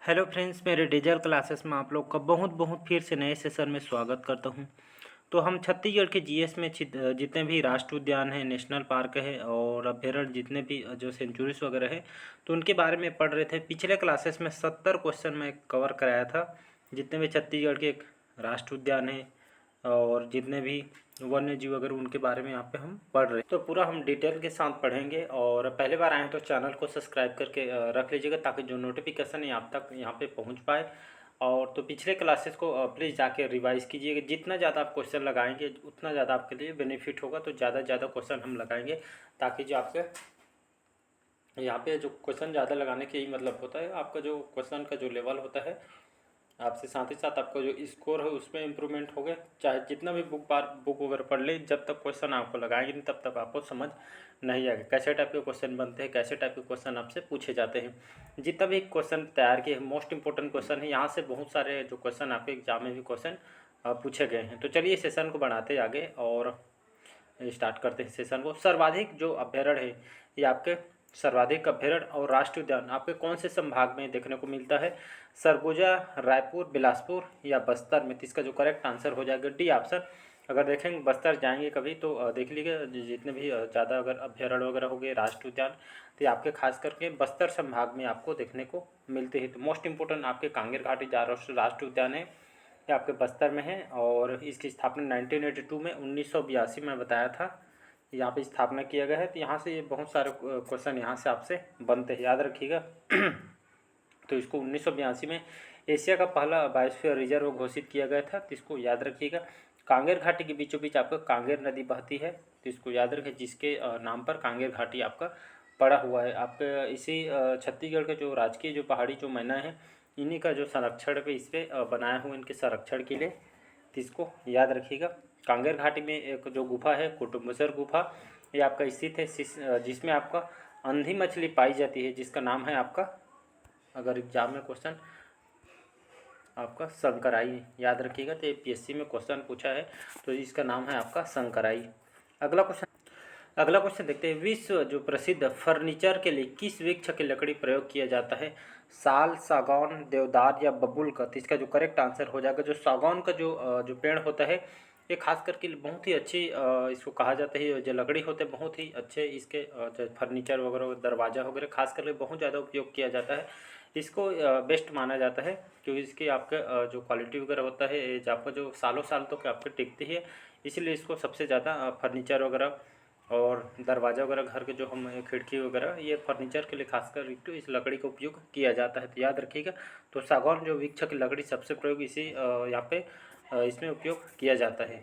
Hello friends, मेरे digital classes में आप लोग का बहुत बहुत फिर से नए सेशन में स्वागत करता हूं। तो हम छत्तीसगढ़ के जीएस में जितने भी राष्ट्रीय उद्यान हैं, नेशनल पार्क है और अभ्यारण्य, जितने भी जो सेंचुरीज वगैरह है, तो उनके बारे में पढ़ रहे थे। पिछले क्लासेस में 70 क्वेश्चन मैं कवर कराया था। जितने भी छत्तीसगढ़ के राष्ट्रीय उद्यान हैं और जितने भी वन्य जीव वगैरह, उनके बारे में यहाँ पे हम पढ़ रहे हैं। तो पूरा हम डिटेल के साथ पढ़ेंगे। और पहले बार आए हैं तो चैनल को सब्सक्राइब करके रख लीजिएगा, ताकि जो नोटिफिकेशन है आप तक यहाँ पे पहुँच पाए। और तो पिछले क्लासेस को प्लीज़ जाके रिवाइज कीजिएगा। जितना ज़्यादा आप क्वेश्चन लगाएंगे उतना ज़्यादा आपके लिए बेनिफिट होगा। तो ज़्यादा से ज़्यादा क्वेश्चन हम लगाएंगे, ताकि जो आपके यहाँ पे जो क्वेश्चन ज़्यादा लगाने के ही मतलब होता है, आपका जो क्वेश्चन का जो लेवल होता है, आपसे साथ ही साथ आपका जो स्कोर है उसमें इम्प्रूवमेंट हो गया। चाहे जितना भी बुक वगैरह पढ़ ले, जब तक क्वेश्चन आपको लगाएंगे नहीं तब तक आपको समझ नहीं आएगा कैसे टाइप के क्वेश्चन बनते हैं, कैसे टाइप के क्वेश्चन आपसे पूछे जाते हैं। जितना भी क्वेश्चन तैयार किए, मोस्ट इंपॉर्टेंट क्वेश्चन है, यहाँ से बहुत सारे जो क्वेश्चन आपके एग्जाम में भी क्वेश्चन पूछे गए हैं। तो चलिए सेशन को बढ़ाते आगे और स्टार्ट करते हैं सेशन को। सर्वाधिक जो अभ्यारण्य है, ये आपके सर्वाधिक अभ्यारण्य और राष्ट्रीय उद्यान आपके कौन से संभाग में देखने को मिलता है? सरगुजा, रायपुर, बिलासपुर या बस्तर में? तो इसका जो करेक्ट आंसर हो जाएगा डी ऑप्शन। अगर देखेंगे बस्तर जाएंगे कभी तो देख लीजिएगा, जितने भी ज़्यादा अगर अभ्यारण्य वगैरह हो गए, राष्ट्रीय उद्यान, तो ये आपके खास करके बस्तर संभाग में आपको देखने को मिलते हैं। तो मोस्ट इंपोर्टेंट आपके कांगेर घाटी राष्ट्रीय उद्यान है, ये आपके बस्तर में है। और इसकी स्थापना 1982 में 1982 में बताया था, यहाँ पे स्थापना किया गया है। तो यहाँ से ये बहुत सारे क्वेश्चन यहाँ से आपसे बनते हैं, याद रखिएगा। तो इसको 1982 में एशिया का पहला बायोस्फीयर रिजर्व घोषित किया गया था, तो इसको याद रखिएगा। कांगेर घाटी के बीचों बीच आपका कांगेर नदी बहती है, तो इसको याद रखें, जिसके नाम पर कांगेर घाटी आपका पड़ा हुआ है। आपके इसी छत्तीसगढ़ के जो राजकीय जो पहाड़ी जो मैना है, इन्हीं का जो संरक्षण पे इस पर बनाया हुआ, इनके संरक्षण के लिए, तो इसको याद रखिएगा। कांगेर घाटी में एक जो गुफा है, कुटुम्बेश्वर गुफा, ये आपका स्थित है, जिसमें आपका अंधी मछली पाई जाती है, जिसका नाम है आपका, अगर एग्जाम में क्वेश्चन आपका शंकराई, याद रखिएगा। तो पीएससी में क्वेश्चन पूछा है, तो इसका नाम है आपका शंकराई। अगला क्वेश्चन देखते हैं। विश्व जो प्रसिद्ध फर्नीचर के लिए किस वृक्ष की लकड़ी प्रयोग किया जाता है? साल, सागौन, देवदार या बबूल का? तो इसका जो करेक्ट आंसर हो जाएगा, जो सागौन का जो पेड़ होता है, ये खास करके बहुत ही अच्छी इसको कहा जाता है, जो लकड़ी होते हैं बहुत ही अच्छे, इसके जो फर्नीचर वगैरह, दरवाज़ा वगैरह खास करके बहुत ज़्यादा उपयोग किया जाता है। इसको बेस्ट माना जाता है, क्योंकि इसकी आपका जो क्वालिटी वगैरह होता है, जो आपका जो सालों साल तक आपके टिकती है, इसीलिए इसको सबसे ज़्यादा फर्नीचर वगैरह और दरवाज़ा वगैरह, घर के जो हम खिड़की वगैरह, ये फर्नीचर के लिए खासकर तो इस लकड़ी का उपयोग किया जाता है, तो याद रखिएगा। तो सागौन जो वृक्ष की लकड़ी सबसे प्रयोग इसी यहाँ पे इसमें उपयोग किया जाता है।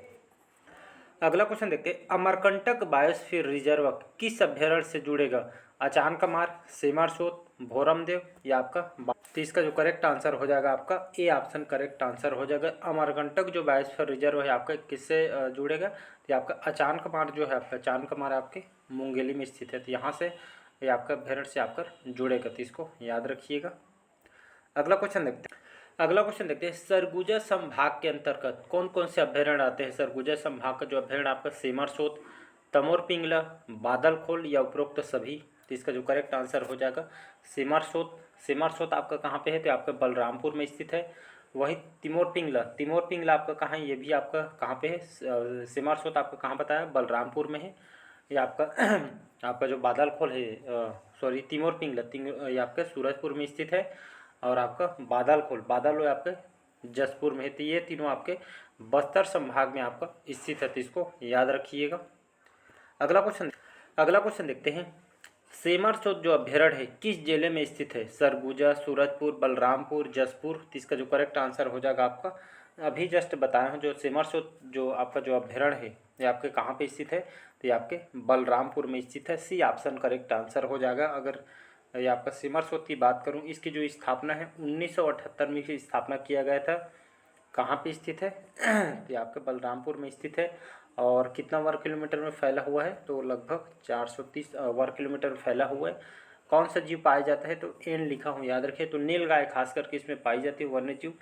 अगला क्वेश्चन देखते हैं। अमरकंटक बायोस्फीयर रिजर्व किस अभ्यारण्य से जुड़ेगा? अचानकमार, सेमारसोत, भोरमदेव या आपका तो इसका जो करेक्ट आंसर हो जाएगा आपका ए ऑप्शन करेक्ट आंसर हो जाएगा। अमरकंटक जो बायोस्फीयर रिजर्व है आपका किससे जुड़ेगा? तो आपका अचानकमार जो है, आपका अचानकमार आपके मुंगेली में स्थित है, तो यहाँ से ये आपका अभ्यारण्य से आपका जुड़ेगा, तो इसको याद रखिएगा। अगला क्वेश्चन देखते हैं। सरगुजा संभाग के अंतर्गत कौन कौन से अभ्यारण्य आते हैं? सरगुजा संभाग का जो अभ्यारण्य आपका सेमरसोत, तमोर पिंगला, बादलखोल या उपरोक्त सभी? तो इसका जो करेक्ट आंसर हो जाएगा सेमरसोत। सेमरसोत आपका कहाँ पे है? तो आपका बलरामपुर में स्थित है। वही तिमोर पिंगला आपका कहाँ है? ये भी आपका कहाँ पे है? सेमरसोत आपका कहाँ बताया? बलरामपुर में है। ये आपका आपका जो बादलखोल है, सॉरी तिमोर पिंगला, ये आपका सूरजपुर में स्थित है। और आपका बादल आपके जसपुर में है। तो ये तीनों आपके बस्तर संभाग में आपका स्थित है, तो इसको याद रखिएगा। अगला क्वेश्चन देखते हैं। सेमरसोत जो अभ्यारण्य है किस जिले में स्थित है? सरगुजा, सूरजपुर, बलरामपुर, जसपुर? तो इसका जो करेक्ट आंसर हो जाएगा आपका, अभी जस्ट बताया हूँ, जो सेमरसोत जो आपका जो अभ्यारण्य है, ये आपके कहाँ पे स्थित है? तो ये आपके बलरामपुर में स्थित है। सी ऑप्शन करेक्ट आंसर हो जाएगा। अगर ये आपका सेमरसोत की बात करूँ, इसकी जो स्थापना है 1978 में की स्थापना किया गया था। कहाँ पे स्थित है? ये आपके बलरामपुर में स्थित है। और कितना वर्ग किलोमीटर में फैला हुआ है? तो लगभग 430 वर्ग किलोमीटर में फैला हुआ है। कौन सा जीव पाया जाता है? तो एन लिखा हूँ, याद रखिए। तो नीलगाय खास करके इसमें पाई जाती है, वन्य जीव।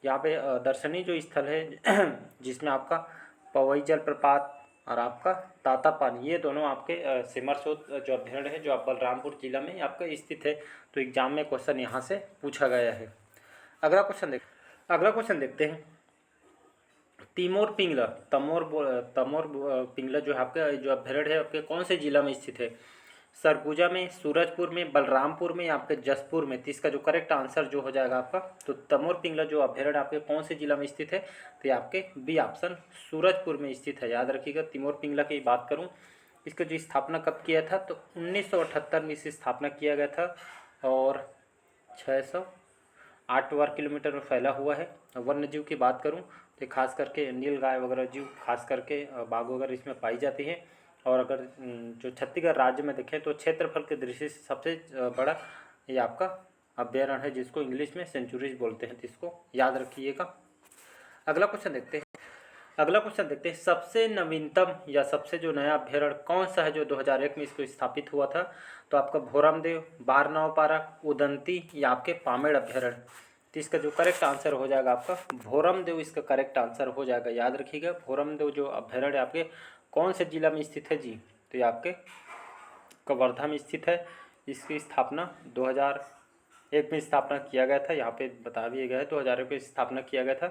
यहाँ पे दर्शनीय जो स्थल है जिसमें आपका पवई जलप्रपात, और आपका तातापानी, ये दोनों आपके सिमरसोत जो अभ्यारण्य है जो आप बलरामपुर जिला में आपका स्थित है। तो एग्जाम में क्वेश्चन यहाँ से पूछा गया है। अगला क्वेश्चन देखते हैं। तिमोर पिंगला, तमोर पिंगला जो है आपका जो अभ्यारण्य है आपके कौन से जिला में स्थित है? सरगुजा में, सूरजपुर में, बलरामपुर में या आपके जसपुर में? तो इसका जो करेक्ट आंसर जो हो जाएगा आपका, तो तमोर पिंगला जो अभ्यारण्य आपके कौन से जिला में स्थित है? तो ये आपके बी ऑप्शन सूरजपुर में स्थित है। याद रखिएगा। तिमोर पिंगला की बात करूँ, इसका जो स्थापना कब किया था? तो 1978 में इसकी स्थापना किया गया था और 608 वर्ग किलोमीटर में फैला हुआ है। वन्य जीव की बात करूँ तो खास करके नील गाय वगैरह जीव, खास करके बाघ वगैरह इसमें पाई जाती है। और अगर जो छत्तीसगढ़ राज्य में देखें तो क्षेत्रफल के दृष्टि से सबसे बड़ा ये आपका अभ्यारण्य है, जिसको इंग्लिश में सेंचुरीज बोलते हैं। तो इसको याद रखिएगा। अगला क्वेश्चन देखते हैं। सबसे नवीनतम या सबसे जो नया अभ्यारण्य कौन सा है जो 2001 में इसको स्थापित हुआ था? तो आपका भोरमदेव, बारनौपारा, उदंती या आपके पामेड़ अभ्यारण्य? तो इसका जो करेक्ट आंसर हो जाएगा आपका भोरमदेव, इसका करेक्ट आंसर हो जाएगा। याद रखिएगा। भोरमदेव जो अभ्यारण्य आपके कौन से जिला में स्थित है जी? तो ये आपके कवर्धा में स्थित है। इसकी स्थापना 2001 में स्थापना किया गया था। यहाँ पे बता दिया गया है 2001 में स्थापना किया गया था।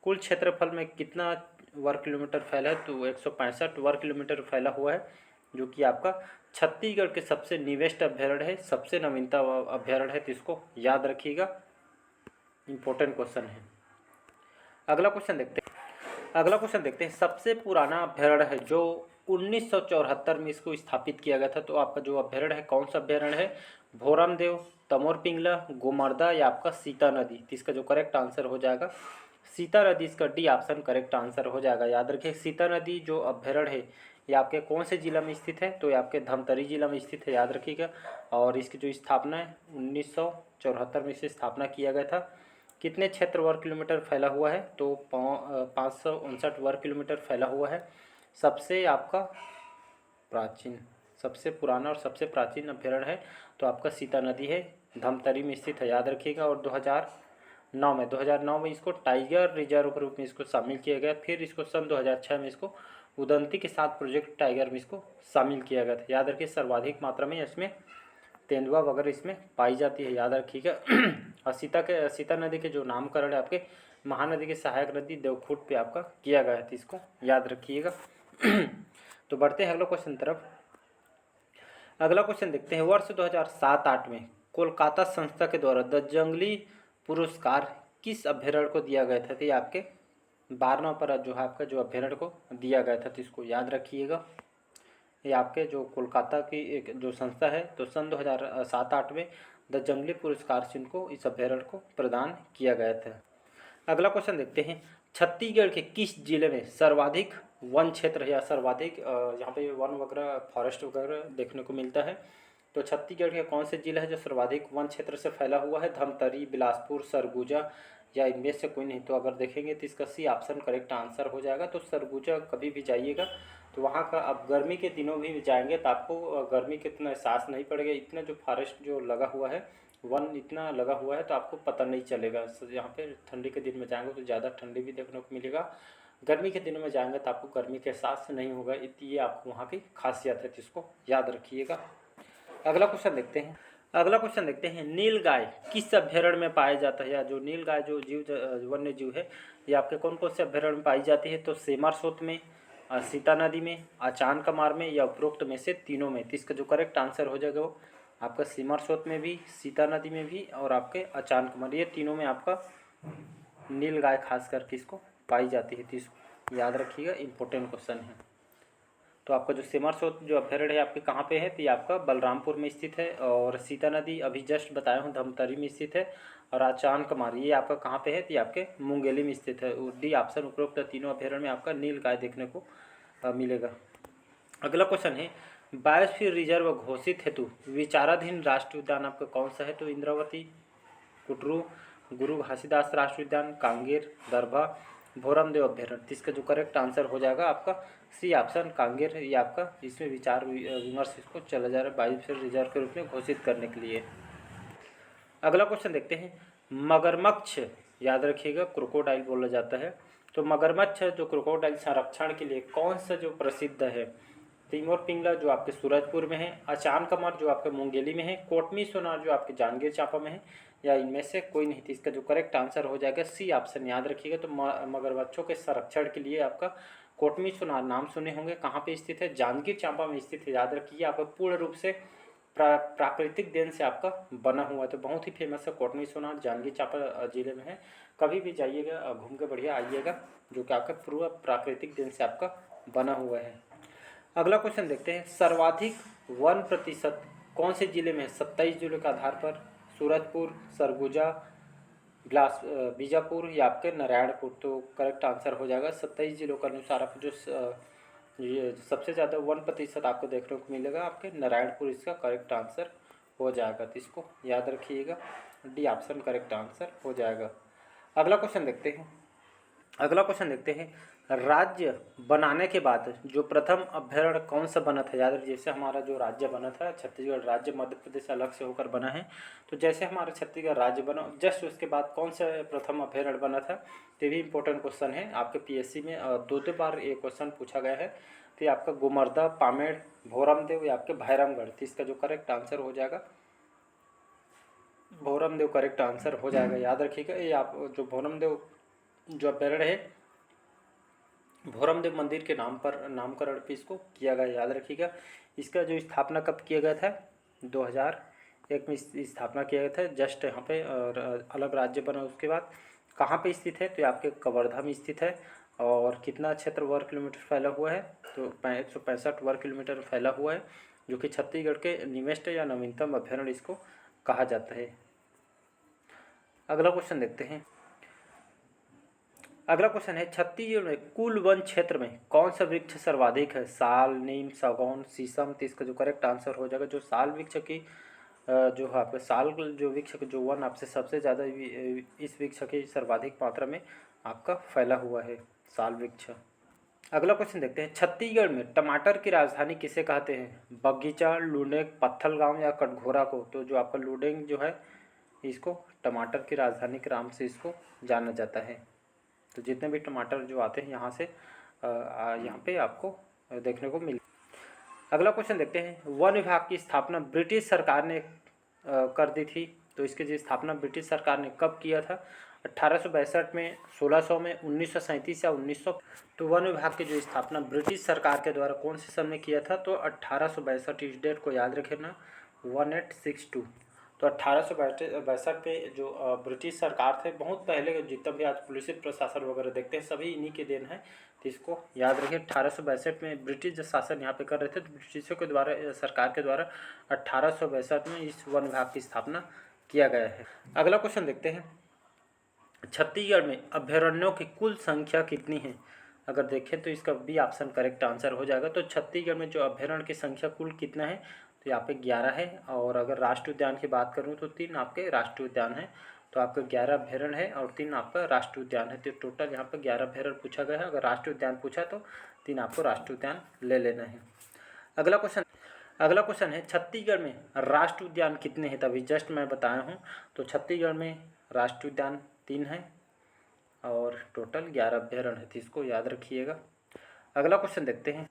कुल क्षेत्रफल में कितना वर्ग किलोमीटर फैला है? तो 165 वर्ग किलोमीटर फैला हुआ है, जो कि आपका छत्तीसगढ़ के सबसे निवेस्ट अभ्यारण्य है, सबसे नवीनतम अभ्यारण्य है। तो इसको याद रखिएगा, इम्पोर्टेंट क्वेश्चन है। अगला क्वेश्चन देखते हैं। सबसे पुराना अभ्यारण्य है जो 1974 में इसको स्थापित किया गया था। तो आपका जो अभ्यारण्य है कौन सा अभ्यारण्य है? भोरमदेव, तमोर पिंगला, गोमर्दा या आपका सीता नदी? तो इसका जो करेक्ट आंसर हो जाएगा सीता नदी, इसका डी ऑप्शन करेक्ट आंसर हो जाएगा। याद रखिए। सीता नदी जो अभ्यारण्य है ये आपके कौन से जिला में स्थित है? तो ये आपके धमतरी जिला में स्थित है। याद रखिएगा। और इसकी जो स्थापना है 1974 में इसे स्थापना किया गया था। कितने क्षेत्र वर्ग किलोमीटर फैला हुआ है? तो 559 वर्ग किलोमीटर फैला हुआ है। सबसे आपका प्राचीन, सबसे पुराना और सबसे प्राचीन अभ्यारण्य है तो आपका सीता नदी है, धमतरी में स्थित है। याद रखिएगा। और 2009 में इसको टाइगर रिजर्व के रूप में इसको शामिल किया गया। फिर इसको सन 2006 में इसको उदंती के साथ प्रोजेक्ट टाइगर में इसको शामिल किया गया था। याद रखिए। सर्वाधिक मात्रा में इसमें तेंदुआ वगैरह इसमें पाई जाती है। याद रखिएगा। और सीता नदी के जो नामकरण है आपके महानदी के सहायक नदी देवखुट पे आपका किया गया है। तो इसको याद रखिएगा। तो बढ़ते हैं अगला क्वेश्चन तरफ। अगला क्वेश्चन देखते हैं। वर्ष 2007-08 में कोलकाता संस्था के द्वारा द जंगली पुरस्कार किस अभ्यारण्य को दिया गया था? तो ये आपके बारनौपारा जो है आपका जो अभ्यारण्य को दिया गया था। तो इसको याद रखिएगा। ये आपके जो कोलकाता की एक जो संस्था है तो सन 2007-08 में द जंगली पुरस्कार से इनको इस अभ्यारण्य को प्रदान किया गया था। अगला क्वेश्चन देखते हैं। छत्तीसगढ़ के किस जिले में सर्वाधिक वन क्षेत्र या सर्वाधिक यहाँ पे वन वगैरह फॉरेस्ट वगैरह देखने को मिलता है? तो छत्तीसगढ़ के कौन से जिला है जो सर्वाधिक वन क्षेत्र से फैला हुआ है? धमतरी, बिलासपुर, सरगुजा या इनमें से कोई नहीं? तो अगर देखेंगे तो इसका सी ऑप्शन करेक्ट आंसर हो जाएगा। तो सरगुजा कभी भी जाइएगा तो वहाँ का आप गर्मी के दिनों भी जाएंगे तो आपको गर्मी के इतना एहसास नहीं पड़ेगा। इतना जो फॉरेस्ट जो लगा हुआ है, वन इतना लगा हुआ है तो आपको पता नहीं चलेगा। यहाँ पे ठंडी के दिन में जाएंगे तो ज़्यादा ठंडी भी देखने को मिलेगा। गर्मी के दिनों में जाएंगे तो आपको गर्मी के एहसास नहीं होगा। ये आपको वहाँ की खासियत है, तो इसको याद रखिएगा। अगला क्वेश्चन देखते हैं। नील गाय किस अभ्यारण्य में पाया जाता है? या जो नील गाय जो वन्य जीव है ये आपके कौन कौन से अभ्यारण्य में पाई जाती है? तो सेमरसोत में, सीता नदी में, अचानकमार में या उपरोक्त में से तीनों में? तो इसका जो करेक्ट आंसर हो जाएगा वो आपका सेमरसोत में भी, सीता नदी में भी और आपके अचानकमार, ये तीनों में आपका नील गाय खास करके इसको पाई जाती है। तो इसको याद रखिएगा, इम्पोर्टेंट क्वेश्चन है। तो आपका जो सेमरसोत जो अभ्यारण्य है आपके कहाँ पे है? तो ये आपका बलरामपुर में स्थित है। और सीता नदी अभी जस्ट बताया हूँ धमतरी में स्थित है। और अचानकमार ये आपका कहाँ पे है? तो ये आपके मुंगेली में स्थित है। डी ऑप्शन उपरोक्त तीनों अभ्यारण्य में आपका नील गाय देखने को मिलेगा। अगला क्वेश्चन है। बायोस्फीयर रिजर्व घोषित हेतु विचाराधीन राष्ट्रीय उद्यान आपका कौन सा है? तो इंद्रावती, कुटरू, गुरु घासीदास राष्ट्रीय उद्यान, कांगेर, दरभा, भोरमदेव अभ्यारण्य? इसका जो करेक्ट आंसर हो जाएगा आपका सी ऑप्शन कांगेर। ये आपका इसमें विचार विमर्श इसको चला जा रहा है बायोस्फीयर रिजर्व के रूप में घोषित करने के लिए। अगला क्वेश्चन देखते हैं। मगरमच्छ, याद रखिएगा क्रोकोडाइल बोला जाता है, तो मगरमच्छ जो क्रोकोडाइल संरक्षण के लिए कौन सा जो प्रसिद्ध है? तिमोर पिंगला जो आपके सूरजपुर में है, अचान कमर जो आपके मुंगेली में है, कोटमी सोनार जो आपके जांजगीर चांपा में है, या इनमें से कोई नहीं थी। इसका जो करेक्ट आंसर हो जाएगा सी ऑप्शन, याद रखिएगा। तो मगरमच्छों के संरक्षण के लिए आपका कोटमी सोनार नाम सुने होंगे, कहाँ पे स्थित है? जांजगीर चांपा में स्थित है, याद रखिए। आपका पूर्ण रूप से प्राकृतिक देन से आपका बना हुआ है, तो बहुत ही फेमस है कोटमी सोनार, जांजगीर चांपा जिले में है। कभी भी जाइएगा घूम के बढ़िया आइएगा, जो कि आपका पूरा प्राकृतिक देन से आपका बना हुआ है। अगला क्वेश्चन देखते हैं, सर्वाधिक 1% कौन से जिले में? 27 जिलों के आधार पर, सूरजपुर, सरगुजा, बीजापुर या आपके नारायणपुर। तो करेक्ट आंसर हो जाएगा 27 जिलों के अनुसार आपको जो ये सबसे ज़्यादा 1% आपको देखने को मिलेगा आपके नारायणपुर, इसका करेक्ट आंसर हो जाएगा। तो इसको याद रखिएगा, डी ऑप्शन करेक्ट आंसर हो जाएगा। अगला क्वेश्चन देखते हैं, राज्य बनाने के बाद जो प्रथम अभ्यारण्य कौन सा बना था? याद रखिए, जैसे हमारा जो राज्य बना था छत्तीसगढ़ राज्य मध्य प्रदेश अलग से होकर बना है, तो जैसे हमारा छत्तीसगढ़ राज्य बना जस्ट उसके बाद कौन सा प्रथम अभ्यारण्य बना था? तो भी इंपॉर्टेंट क्वेश्चन है आपके पीएससी में, दो बार ये क्वेश्चन पूछा गया है। तो ये आपका गुमर्दा, पामेड़, भोरमदेव या आपके भैरमगढ़। तो इसका जो करेक्ट आंसर हो जाएगा भोरमदेव करेक्ट आंसर हो जाएगा, याद रखिएगा। ये आप जो भोरमदेव जो अभ्यारण्य है, भोरमदेव मंदिर के नामकरण पे इसको किया गया, याद रखिएगा। इसका जो स्थापना कब किया गया था? 2001 में स्थापना किया गया था, जस्ट यहाँ पे, और अलग राज्य बना उसके बाद। कहाँ पे स्थित है? तो ये आपके कवर्धा में स्थित है। और कितना क्षेत्र वर्ग किलोमीटर फैला हुआ है? तो 165 वर्ग किलोमीटर फैला हुआ है, जो कि छत्तीसगढ़ के निवेस्ट या नवीनतम अभ्यारण्य इसको कहा जाता है। अगला क्वेश्चन है, छत्तीसगढ़ में कुल वन क्षेत्र में कौन सा वृक्ष सर्वाधिक है? साल, नीम, सागौन, शीशम। तो इसका जो करेक्ट आंसर हो जाएगा, जो साल वृक्ष की जो है आपका साल जो वृक्ष जो वन आपसे सबसे ज़्यादा इस वृक्ष की सर्वाधिक मात्रा में आपका फैला हुआ है साल वृक्ष। अगला क्वेश्चन देखते हैं, छत्तीसगढ़ में टमाटर की राजधानी किसे कहते हैं? बगीचा, लुडेंग, पत्थलगांव या कटघोरा को। तो जो आपका लुडेंग जो है, इसको टमाटर की राजधानी के नाम से इसको जाना जाता है। तो जितने भी टमाटर जो आते हैं यहाँ से यहाँ पे आपको देखने को मिल। अगला क्वेश्चन देखते हैं, वन विभाग की स्थापना ब्रिटिश सरकार ने कर दी थी। तो इसकी जो स्थापना ब्रिटिश सरकार ने कब किया था? 1862 में, 1600 में, 1937 या 1900। तो वन विभाग की जो स्थापना ब्रिटिश सरकार के द्वारा कौन से समय किया था? तो 1862, इस डेट को याद रखना, 1862। तो 1862 में जो ब्रिटिश सरकार थे, बहुत पहले के जितना भी आज पुलिस प्रशासन वगैरह देखते हैं सभी इन्हीं के देन है। तो इसको याद रखिए, 1862 में ब्रिटिश शासन यहाँ पे कर रहे थे, तो ब्रिटिशों के द्वारा, सरकार के द्वारा 1862 में इस वन विभाग की स्थापना किया गया है। अगला क्वेश्चन देखते हैं, छत्तीसगढ़ में अभ्यारण्यों की कुल संख्या कितनी है? अगर देखें तो इसका बी ऑप्शन करेक्ट आंसर हो जाएगा। तो छत्तीसगढ़ में जो अभ्यारण्य की संख्या कुल कितना है? तो यहाँ पे 11 है। और अगर राष्ट्रीय उद्यान की बात करूँ तो 3 आपके राष्ट्रीय उद्यान है। तो आपका 11 अभ्यारण्य है और 3 आपका राष्ट्रीय उद्यान है। तो टोटल यहाँ पर 11 अभ्यारण्य पूछा गया है। अगर राष्ट्रीय उद्यान पूछा तो 3 आपको राष्ट्रीय उद्यान ले लेना है। अगला क्वेश्चन है, छत्तीसगढ़ में राष्ट्रीय उद्यान कितने हैं? तभी जस्ट मैं बताया हूँ। तो छत्तीसगढ़ में राष्ट्रीय उद्यान 3 है और टोटल 11 अभ्यारण्य है, तो इसको याद रखिएगा। अगला क्वेश्चन देखते हैं,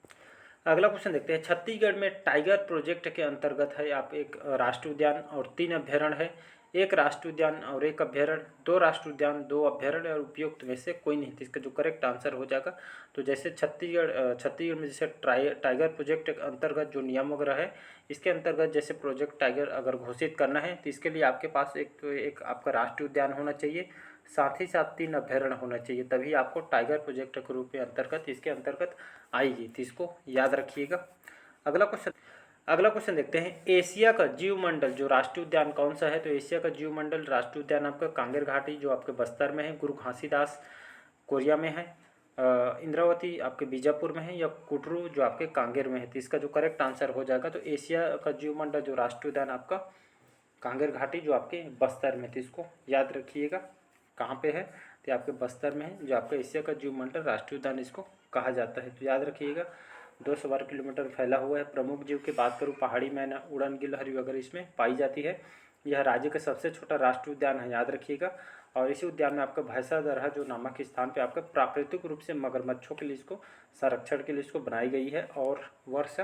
छत्तीसगढ़ में टाइगर प्रोजेक्ट के अंतर्गत है आप एक राष्ट्रीय उद्यान और 3 अभ्यारण्य है। एक राष्ट्रीय उद्यान और एक अभ्यारण्य, 2 राष्ट्रीय उद्यान, 2 अभ्यारण्य और उपयुक्त में से कोई नहीं। तो इसका जो करेक्ट आंसर हो जाएगा, तो जैसे छत्तीसगढ़ में जैसे टाइगर प्रोजेक्ट के अंतर्गत जो नियम वगैरह है, इसके अंतर्गत जैसे प्रोजेक्ट टाइगर अगर घोषित करना है तो इसके लिए आपके पास एक आपका राष्ट्रीय उद्यान होना चाहिए, साथ ही साथ 3 अभ्यारण्य होना चाहिए, तभी आपको टाइगर प्रोजेक्ट के रूप में इसके अंतर्गत आएगी। तो इसको याद रखिएगा। अगला क्वेश्चन देखते हैं, एशिया का जीवमंडल जो राष्ट्रीय उद्यान कौन सा है? तो एशिया का जीवमंडल राष्ट्रीय उद्यान आपका कांगेर घाटी जो आपके बस्तर में है, गुरु घासीदास कोरिया में है, इंद्रावती आपके बीजापुर में है, या कुटरू जो आपके कांगेर में है। तो इसका जो करेक्ट आंसर हो जाएगा, तो एशिया का जीवमंडल जो राष्ट्रीय उद्यान आपका कांगेर घाटी जो आपके बस्तर में। तो इसको याद रखिएगा, कहाँ पे है? तो आपके बस्तर में है, जो आपका एशिया का जीवमंडल राष्ट्रीय उद्यान इसको कहा जाता है। तो याद रखिएगा, 200 वर्ग किलोमीटर फैला हुआ है। प्रमुख जीव की बात करूँ, पहाड़ी मैना, उड़न गिलहरी वगैरह इसमें पाई जाती है। यह राज्य का सबसे छोटा राष्ट्रीय उद्यान है, याद रखिएगा। और इसी उद्यान में आपका भैंसा दरहा जो नामक स्थान पे आपका प्राकृतिक रूप से मगरमच्छों के लिए इसको संरक्षण के लिए इसको बनाई गई है। और वर्ष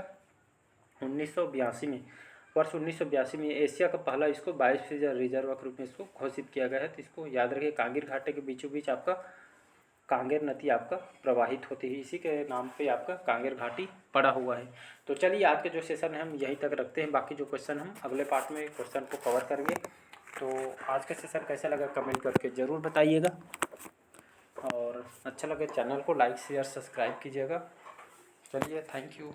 1982 में एशिया का पहला इसको बायोस्फीयर रिजर्व के रूप में इसको घोषित किया गया है। तो इसको याद रखिए, कांगेर घाटे के बीचों बीच आपका कांगेर नदी आपका प्रवाहित होती है, इसी के नाम पे आपका कांगेर घाटी पड़ा हुआ है। तो चलिए आज के जो सेशन है हम यहीं तक रखते हैं, बाकी जो क्वेश्चन हम अगले पार्ट में क्वेश्चन को कवर करेंगे। तो आज का सेशन कैसा लगा कमेंट करके ज़रूर बताइएगा, और अच्छा लगे चैनल को लाइक शेयर सब्सक्राइब कीजिएगा। चलिए, थैंक यू।